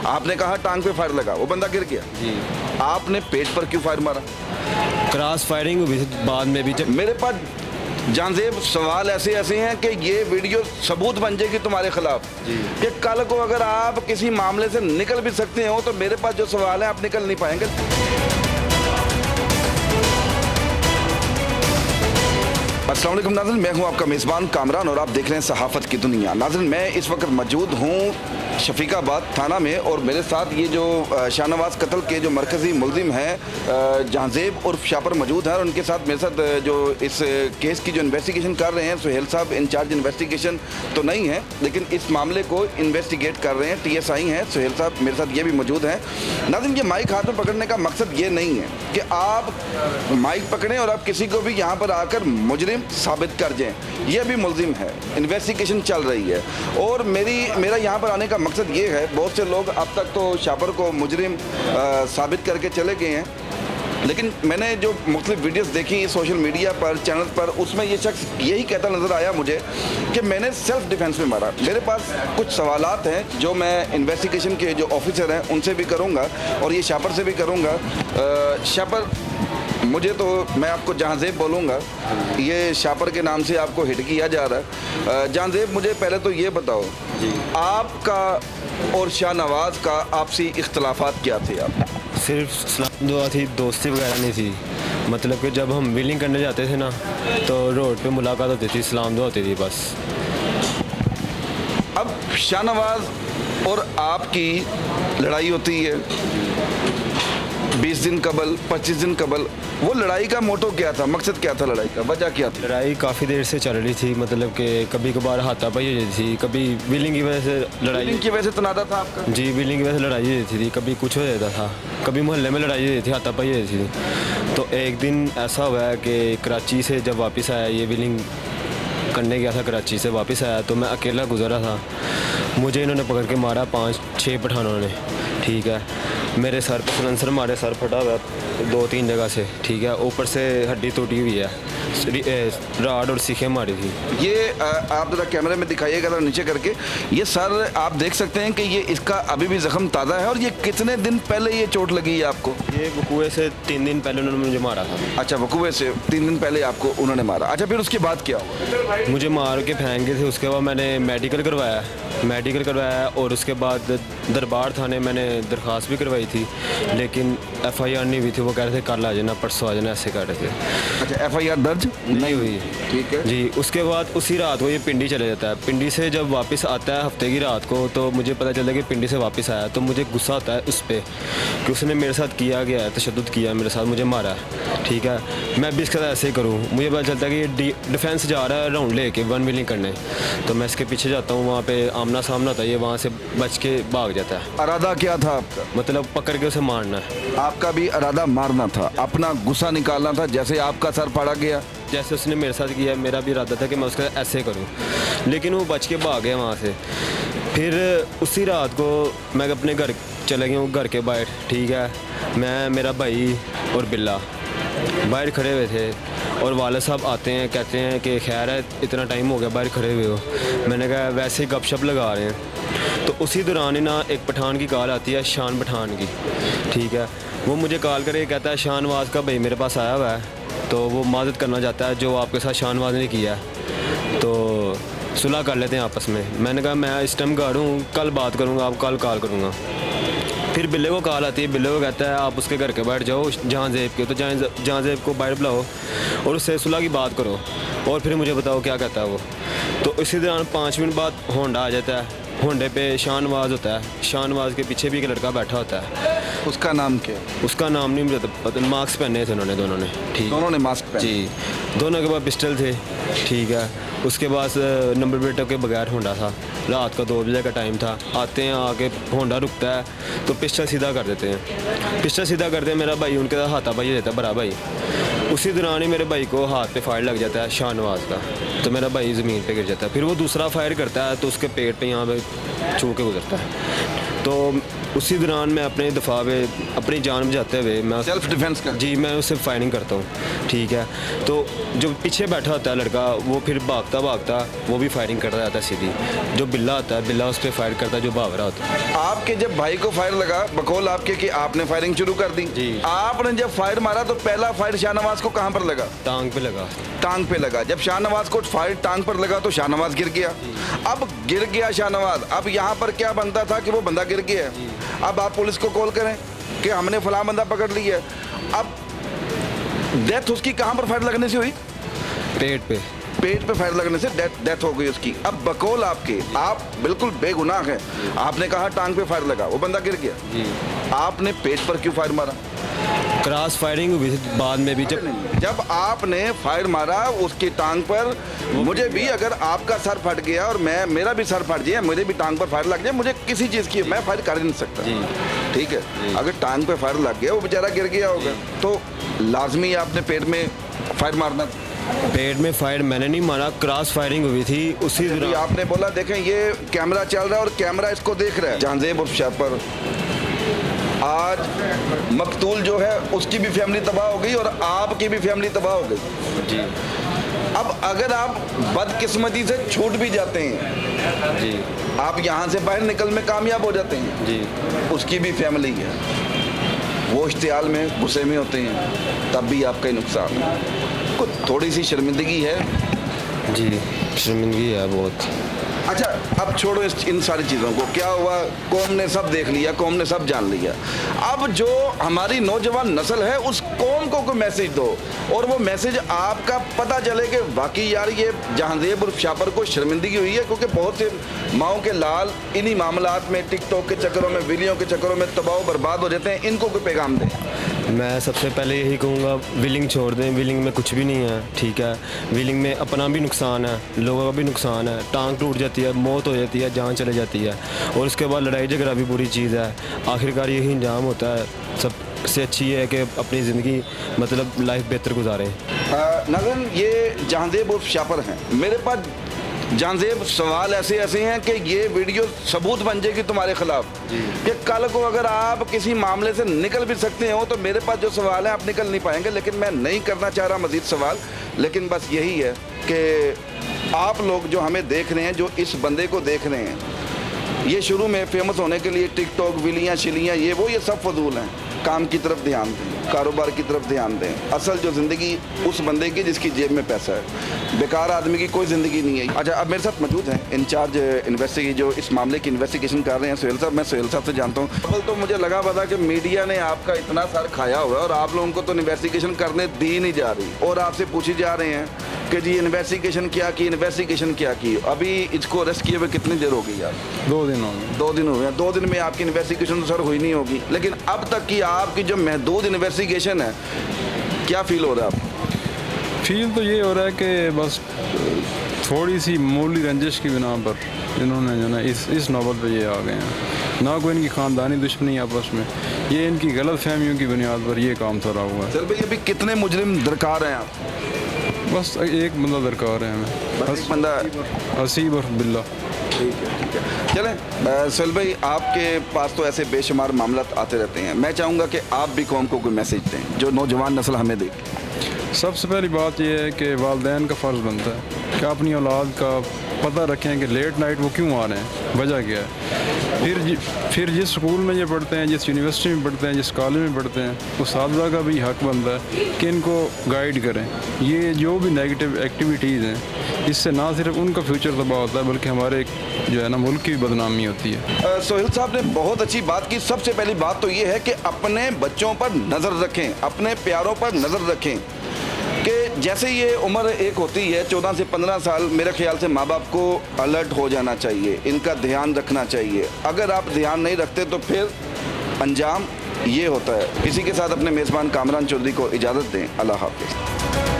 आपने कहा टांग पे फायर लगा, वो बंदा गिर गया जी। आपने पेट पर क्यों फायर मारा? क्रॉस फायरिंग हुई थी बाद में भी जब मेरे पास जानजेब सवाल ऐसे ऐसे हैं कि ये वीडियो सबूत बन जाएगी तुम्हारे खिलाफ कि कल को अगर आप किसी मामले से निकल भी सकते हो तो मेरे पास जो सवाल है आप निकल नहीं पाएंगे। अस्सलाम वालेकुम नाज़रीन, मैं हूं आपका मेज़बान कामरान और आप देख रहे हैं सहाफ़त की दुनिया। नाज़रीन, मैं इस वक्त मौजूद हूं शफीकाबाद थाना में और मेरे साथ ये जो शाहनवाज कत्ल के जो मरकज़ी मुलजिम हैं जहांजेब उर्फ शापर मौजूद हैं और उनके साथ मेरे साथ जो इस केस की जो इन्वेस्टिगेशन कर रहे हैं सुहेल साहब इंचार्ज इन्वेस्टिगेशन तो नहीं है लेकिन इस मामले को इन्वेस्टिगेट कर रहे हैं, TSI हैं सुहेल साहब मेरे साथ ये भी मौजूद हैं। नाज़रीन, ये माइक हाथ में पकड़ने का मकसद ये नहीं है कि आप माइक पकड़ें और आप किसी को भी यहाँ पर आकर मुजरिम साबित कर जाएं। ये भी मुलजिम है, इन्वेस्टिगेशन चल रही है और मेरा यहाँ पर आने का मकसद ये है, बहुत से लोग अब तक तो शापर को मुजरिम साबित करके चले गए हैं लेकिन मैंने जो मुख्तलिफ वीडियोस देखी सोशल मीडिया पर चैनल पर उसमें ये शख्स यही कहता नज़र आया मुझे कि मैंने सेल्फ डिफेंस में मारा। मेरे पास कुछ सवालात हैं जो मैं इन्वेस्टिगेशन के जो ऑफिसर हैं उनसे भी करूँगा और ये शापर से भी करूँगा। शापर, मुझे तो मैं आपको जहांजेब बोलूँगा, ये शापर के नाम से आपको हिट किया जा रहा है। जहांजेब, मुझे पहले तो ये बताओ आपका और शाहनवाज का आपसी इख्तलाफात क्या थे? आप सिर्फ सलाम दुआ थी, दोस्ती वगैरह नहीं थी। मतलब कि जब हम व्हीलिंग करने जाते थे ना तो रोड पे मुलाकात होती थी, सलाम दुआ होती थी बस। अब शाहनवाज और आपकी लड़ाई होती है 20 दिन कबल, 25 दिन कबल, वो लड़ाई का मोटो क्या था, मकसद क्या था, लड़ाई का वजह क्या थी? लड़ाई काफ़ी देर से चल रही थी, मतलब कि कभी कभार हाथापाई हो जाती थी, कभी व्हीलिंग की वजह से लड़ाई की वजह से तनाजा था आपका? जी, व्हीलिंग की वजह से लड़ाई हो जाती थी, कभी कुछ हो जाता था, कभी मोहल्ले में लड़ाई हो जाती थी, हाथापाई हो जाती थी। तो एक दिन ऐसा हुआ है कि कराची से जब वापस आया, ये व्हीलिंग करने गया था, कराची से वापस आया तो मैं अकेला गुजरा था। मुझे इन्होंने पकड़ के मारा 5-6 पठानों ने, ठीक है। मेरे सर पर सलेंसर मारे, सर फटा हुआ 2-3 जगह से, ठीक है। ऊपर से हड्डी टूटी हुई है, राड और सीखें मारी थी। ये आप ज़रा कैमरे में दिखाइएगा ज़रा नीचे करके। ये सर आप देख सकते हैं कि ये इसका अभी भी ज़ख्म ताज़ा है और ये कितने दिन पहले ये चोट लगी है आपको? ये वकूए से 3 दिन पहले उन्होंने मुझे मारा था। अच्छा, वकूए से 3 दिन पहले आपको उन्होंने मारा। अच्छा, फिर उसके बाद क्या हुआ? मुझे मार के फेंक गए थे। उसके बाद मैंने मेडिकल करवाया और उसके बाद दरबार थाने मैंने दरख्वास्त भी करवाई थी लेकिन FIR नहीं हुई थी। वो कह रहे थे कल आ जाना, परसों आ जाना, ऐसे कह रहे थे। अच्छा, FIR दर्ज नहीं हुई। ठीक है जी। उसके बाद उसी रात को ये पिंडी चले जाता है। पिंडी से जब वापस आता है हफ्ते की रात को तो मुझे पता चलता है कि पिंडी से वापस आया तो मुझे गुस्सा आता है उस पर कि उसने मेरे साथ किया गया है, तशद्दुद किया मेरे साथ, मुझे मारा है, ठीक है। मैं भी इसके साथ ऐसे ही करूँ। मुझे पता चलता है कि ये डिफेंस जा रहा है राउंड लेके 1 व्हीलिंग करने, तो मैं इसके पीछे जाता हूँ। वहाँ पे आमना सामना होता है, ये वहाँ से बच के भाग जाता है। इरादा क्या था आपका? मतलब पकड़ के उसे मारना है। आपका भी इरादा मारना था, अपना गुस्सा निकालना था, जैसे आपका सर फाड़ा गया जैसे उसने मेरे साथ किया। मेरा भी इरादा था कि मैं उसका ऐसे करूं लेकिन वो बच के भाग गया वहाँ से। फिर उसी रात को मैं अपने घर चले गया हूँ, घर के बाहर, ठीक है। मैं, मेरा भाई और बिल्ला बाहर खड़े हुए थे और वाले साहब आते हैं, कहते हैं कि खैर है, इतना टाइम हो गया बाहर खड़े हुए हो। मैंने कहा वैसे ही गपशप लगा रहे हैं। तो उसी दौरान ही ना एक पठान की कॉल आती है, शान पठान की, ठीक है। वो मुझे कॉल करके कहता है शाहनवाज का भाई मेरे पास आया हुआ है तो वो माजत करना चाहता है जो आपके साथ शाहनवाज ने किया है, तो सुलह कर लेते हैं आपस में। मैंने कहा मैं इस टाइम घर हूँ, कल बात करूँगा, आप कल कॉल करूँगा। फिर बिल्ले को कॉल आती है, बिल्ले को कहता है आप उसके घर के बाहर जाओ जहांजेब के, तो जहांजेब को बाहर बुलाओ और उससे सुलह की बात करो और फिर मुझे बताओ क्या कहता है वो। तो इसी दौरान 5 मिनट बाद होंडा आ जाता है। होंडे पे शाहनवाज होता है, शाहनवाज के पीछे भी एक लड़का बैठा होता है। उसका नाम क्या? उसका नाम नहीं मुझे पता। मास्क पहने थे उन्होंने, दोनों ने, ठीक। दोनों ने मास्क पहने? जी, दोनों के पास पिस्टल थे, ठीक है। उसके पास नंबर प्लेटों के बगैर होंडा था। रात का 2 बजे का टाइम था। आते हैं, आके होंडा रुकता है तो पिस्टल सीधा कर देते हैं। पिस्टल सीधा करते हैं, मेरा भाई उनके साथ हाथापाई देता है, बड़ा भाई। उसी दौरान ही मेरे भाई को हाथ पे फायर लग जाता है शाहनवाज का, तो मेरा भाई ज़मीन पे गिर जाता है। फिर वो दूसरा फायर करता है तो उसके पेट पे यहाँ पे छू के गुजरता है। तो उसी दौरान मैं अपने दफा पे अपनी जान बचाते हुए मैं सेल्फ डिफेंस का। जी मैं उससे फायरिंग करता हूँ, ठीक है। तो जो पीछे बैठा होता है लड़का वो फिर भागता भागता वो भी फायरिंग करता जाता है सीधी। जो बिल्ला आता है बिल्ला उस पर फायर करता है जो भाग रहा होता है। आपके जब भाई को फायर लगा बकौल आपके कि आपने फायरिंग शुरू कर दी जी। आपने जब फायर मारा तो पहला फायर शाहनवाज को कहाँ पर लगा? टांग पे लगा। टांग पे लगा। जब शाहनवाज को फायर टांग पर लगा तो शाहनवाज गिर गया। अब गिर गया शाहनवाज, अब यहाँ पर क्या बनता था कि वो बंदा गिर गया है। अब आप पुलिस को कॉल करें कि हमने फलां बंदा पकड़ लिया है। अब डेथ उसकी कहाँ पर फायर लगने से हुई? पेट पे। पेट पे फायर लगने से डेथ हो गई उसकी। अब बकौल आपके, आप बिल्कुल बेगुनाह हैं। आपने कहा टांग पे फायर लगा, वो बंदा गिर गया जी। आपने पेट पर क्यों फायर मारा? क्रॉस फायरिंग हुई थी बाद में भी। जब आपने फायर मारा उसकी टांग पर, मुझे भी अगर आपका सर फट गया और मेरा भी सर फट जाए, मुझे भी टांग पर फायर लग जाए, मुझे किसी चीज़ की मैं फायर कर ही नहीं सकता जी। ठीक है। अगर टांग पे फायर लग गया वो बेचारा गिर गया होगा तो लाजमी आपने पेट में फायर मारना था। पेट में फायर मैंने नहीं मारा, क्रॉस फायरिंग हुई थी उसी अभी दौरान। आपने बोला देखें ये कैमरा चल रहा है और कैमरा इसको देख रहा है। जहांजेब उर्फ शापर, आज मकतूल जो है उसकी भी फैमिली तबाह हो गई और आपकी भी फैमिली तबाह हो गई जी। अब अगर आप बदकिस्मती से छूट भी जाते हैं जी। आप यहाँ से बाहर निकल में कामयाब हो जाते हैं जी। उसकी भी फैमिली है, वो इश्तियाल में गुस्से में होते हैं, तब भी आपका ही नुकसान है। कुछ थोड़ी सी शर्मिंदगी है। जी शर्मिंदगी है बहुत। अच्छा अब छोड़ो इन सारी चीज़ों को, क्या हुआ कौम ने सब देख लिया, कौम ने सब जान लिया। अब जो हमारी नौजवान नस्ल है उस कौम को कोई मैसेज दो और वो मैसेज आपका पता चले कि वाकई यार ये जहांजेब उर्फ शापर को शर्मिंदगी हुई है, क्योंकि बहुत से माओं के लाल इन्हीं मामलात में टिकटॉक के चक्करों में वीडियो के चक्करों में तबाह बर्बाद हो जाते हैं। इनको कोई पैगाम दें। मैं सबसे पहले यही कहूँगा विलिंग छोड़ दें। विलिंग में कुछ भी नहीं है, ठीक है। विलिंग में अपना भी नुकसान है, लोगों का भी नुकसान है। टांग टूट जाती है, मौत हो जाती है, जान चले जाती है और उसके बाद लड़ाई झगड़ा भी बुरी चीज़ है। आखिरकार यही अंजाम होता है। सबसे अच्छी ये है कि अपनी ज़िंदगी मतलब लाइफ बेहतर गुजारें। नाज़रीन ये जहांजेब उर्फ शापर हैं। मेरे पास जहांजेब सवाल ऐसे ऐसे हैं कि ये वीडियो सबूत बन जाएगी तुम्हारे खिलाफ कि कल को अगर आप किसी मामले से निकल भी सकते हो तो मेरे पास जो सवाल है आप निकल नहीं पाएंगे। लेकिन मैं नहीं करना चाह रहा मज़ीद सवाल, लेकिन बस यही है कि आप लोग जो हमें देख रहे हैं, जो इस बंदे को देख रहे हैं, ये शुरू में फेमस होने के लिए टिकटॉक विलियाँ शिलियाँ ये सब फजूल हैं। काम की तरफ ध्यान दें, कारोबार की तरफ ध्यान दें। असल जो ज़िंदगी उस बंदे की जिसकी जेब में पैसा है, बेकार आदमी की कोई ज़िंदगी नहीं है। अच्छा अब मेरे साथ मौजूद हैं इंचार्ज इन्वेस्टिगेशन जो इस मामले की इन्वेस्टिगेशन कर रहे हैं सुहेल साहब। मैं सुहेल साहब से जानता हूँ। कबल तो मुझे लगा पता कि मीडिया ने आपका इतना सर खाया हुआ है और आप लोगों को तो इन्वेस्टिगेशन करने दी नहीं जा रही और आपसे पूछी जा रहे हैं कि जी इन्वेस्टिगेशन क्या की, इन्वेस्टिगेशन क्या की। अभी इसको अरेस्ट किए हुए कितनी देर हो गई यार? 2 दिन हो गए। 2 दिन हो गए। 2 दिन में आपकी इन्वेस्टिगेशन तो सर हुई नहीं होगी, लेकिन अब तक की आपकी जो महदूद इन्वेस्टिगेशन है क्या फील हो रहा है आपको? फील तो ये हो रहा है कि बस थोड़ी सी मामूली रंजिश की बिना पर इन्होंने जो ना इस नौबत पे ये आ गए हैं। ना कोई इनकी ख़ानदानी दुश्मनी आपस में, ये इनकी गलत फहमियों की बुनियाद पर ये काम थोड़ा हुआ है। सर भाई अभी कितने मुजरिम दरकार हैं आप? बस एक बंदा दरकार है हमें, बस एक बंदा। हसीब और बिल्ला। ठीक है चलें। सुहेल भाई आपके पास तो ऐसे बेशुमार मामला आते रहते हैं, मैं चाहूँगा कि आप भी कौम को कोई मैसेज दें जो नौजवान नस्ल हमें देखे। सबसे पहली बात यह है कि वालिदैन का फ़र्ज़ बनता है कि अपनी औलाद का पता रखें कि लेट नाइट वो क्यों आ रहे हैं, वजह क्या है। फिर जिस स्कूल में ये पढ़ते हैं, जिस यूनिवर्सिटी में पढ़ते हैं, जिस कॉलेज में पढ़ते हैं, उस साथी का भी हक बनता है कि इनको गाइड करें। ये जो भी नेगेटिव एक्टिविटीज़ हैं इससे ना सिर्फ उनका फ्यूचर तबाह होता है बल्कि हमारे जो है ना मुल्क की भी बदनामी होती है। सुहेल साहब ने बहुत अच्छी बात की। सबसे पहली बात तो ये है कि अपने बच्चों पर नज़र रखें, अपने प्यारों पर नज़र रखें कि जैसे ये उम्र एक होती है 14 से 15 साल, मेरे ख्याल से माँ बाप को अलर्ट हो जाना चाहिए, इनका ध्यान रखना चाहिए। अगर आप ध्यान नहीं रखते तो फिर अंजाम ये होता है। इसी के साथ अपने मेज़बान कामरान चौधरी को इजाज़त दें। अल्लाह हाफ़िज़।